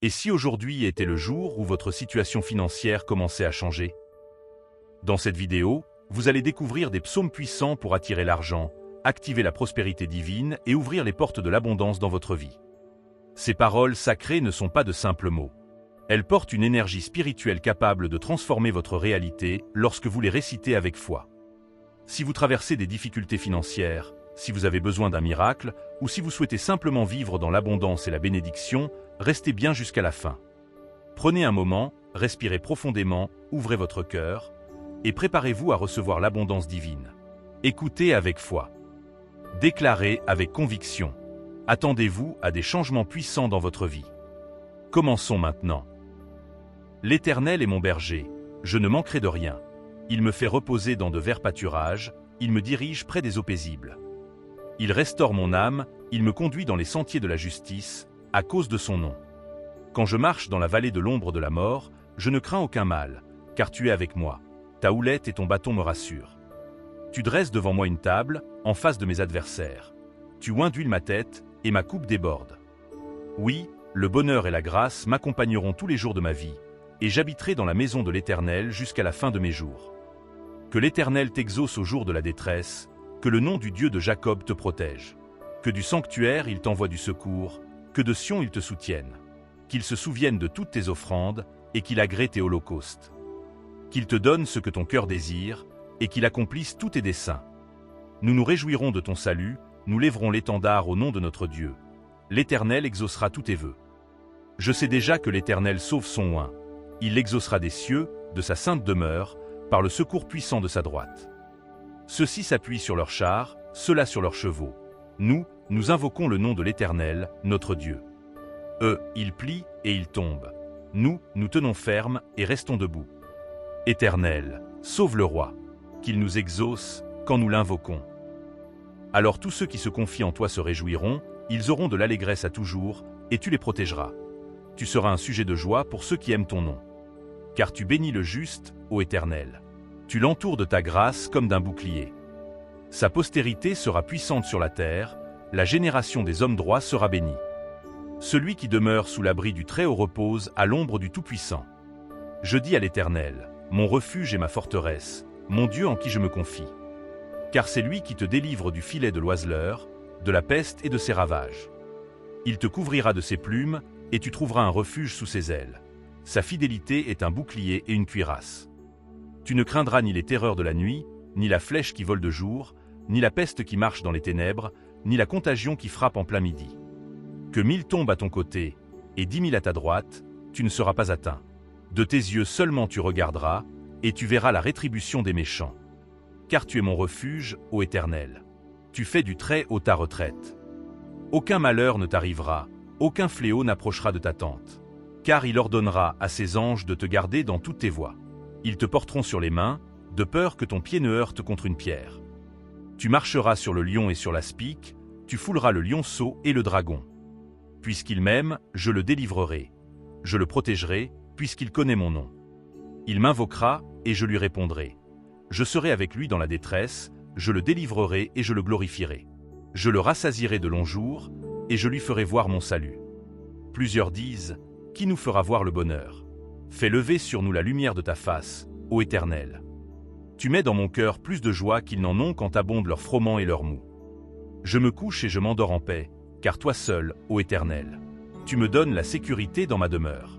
Et si aujourd'hui était le jour où votre situation financière commençait à changer? Dans cette vidéo, vous allez découvrir des psaumes puissants pour attirer l'argent, activer la prospérité divine et ouvrir les portes de l'abondance dans votre vie. Ces paroles sacrées ne sont pas de simples mots. Elles portent une énergie spirituelle capable de transformer votre réalité lorsque vous les récitez avec foi. Si vous traversez des difficultés financières, si vous avez besoin d'un miracle, ou si vous souhaitez simplement vivre dans l'abondance et la bénédiction, restez bien jusqu'à la fin. Prenez un moment, respirez profondément, ouvrez votre cœur, et préparez-vous à recevoir l'abondance divine. Écoutez avec foi. Déclarez avec conviction. Attendez-vous à des changements puissants dans votre vie. Commençons maintenant. L'Éternel est mon berger, je ne manquerai de rien. Il me fait reposer dans de verts pâturages, il me dirige près des eaux paisibles. Il restaure mon âme, il me conduit dans les sentiers de la justice, à cause de son nom. Quand je marche dans la vallée de l'ombre de la mort, je ne crains aucun mal, car tu es avec moi. Ta houlette et ton bâton me rassurent. Tu dresses devant moi une table, en face de mes adversaires. Tu oins d'huile ma tête, et ma coupe déborde. Oui, le bonheur et la grâce m'accompagneront tous les jours de ma vie, et j'habiterai dans la maison de l'Éternel jusqu'à la fin de mes jours. Que l'Éternel t'exauce au jour de la détresse, que le nom du Dieu de Jacob te protège. Que du sanctuaire il t'envoie du secours, que de Sion il te soutienne. Qu'il se souvienne de toutes tes offrandes, et qu'il agrée tes holocaustes. Qu'il te donne ce que ton cœur désire, et qu'il accomplisse tous tes desseins. Nous nous réjouirons de ton salut, nous lèverons l'étendard au nom de notre Dieu. L'Éternel exaucera tous tes vœux. Je sais déjà que l'Éternel sauve son oint. Il l'exaucera des cieux, de sa sainte demeure, par le secours puissant de sa droite. Ceux-ci s'appuient sur leurs chars, ceux-là sur leurs chevaux. Nous invoquons le nom de l'Éternel, notre Dieu. Eux, ils plient et ils tombent. Nous tenons ferme et restons debout. Éternel, sauve le roi, qu'il nous exauce quand nous l'invoquons. Alors tous ceux qui se confient en toi se réjouiront, ils auront de l'allégresse à toujours, et tu les protégeras. Tu seras un sujet de joie pour ceux qui aiment ton nom. Car tu bénis le juste, ô Éternel. Tu l'entoures de ta grâce comme d'un bouclier. Sa postérité sera puissante sur la terre, la génération des hommes droits sera bénie. Celui qui demeure sous l'abri du Très-Haut repose à l'ombre du Tout-Puissant. Je dis à l'Éternel, mon refuge et ma forteresse, mon Dieu en qui je me confie. Car c'est lui qui te délivre du filet de l'oiseleur, de la peste et de ses ravages. Il te couvrira de ses plumes, et tu trouveras un refuge sous ses ailes. Sa fidélité est un bouclier et une cuirasse. Tu ne craindras ni les terreurs de la nuit, ni la flèche qui vole de jour, ni la peste qui marche dans les ténèbres, ni la contagion qui frappe en plein midi. Que 1000 tombent à ton côté, et 10 000 à ta droite, tu ne seras pas atteint. De tes yeux seulement tu regarderas, et tu verras la rétribution des méchants. Car tu es mon refuge, ô Éternel. Tu fais du Très-Haut ta retraite. Aucun malheur ne t'arrivera, aucun fléau n'approchera de ta tente. Car il ordonnera à ses anges de te garder dans toutes tes voies. Ils te porteront sur les mains, de peur que ton pied ne heurte contre une pierre. Tu marcheras sur le lion et sur l'aspic, tu fouleras le lionceau et le dragon. Puisqu'il m'aime, je le délivrerai. Je le protégerai, puisqu'il connaît mon nom. Il m'invoquera, et je lui répondrai. Je serai avec lui dans la détresse, je le délivrerai et je le glorifierai. Je le rassasierai de longs jours, et je lui ferai voir mon salut. Plusieurs disent, qui nous fera voir le bonheur? Fais lever sur nous la lumière de ta face, ô Éternel. Tu mets dans mon cœur plus de joie qu'ils n'en ont quand abondent leurs froment et leurs mou. Je me couche et je m'endors en paix, car toi seul, ô Éternel, tu me donnes la sécurité dans ma demeure.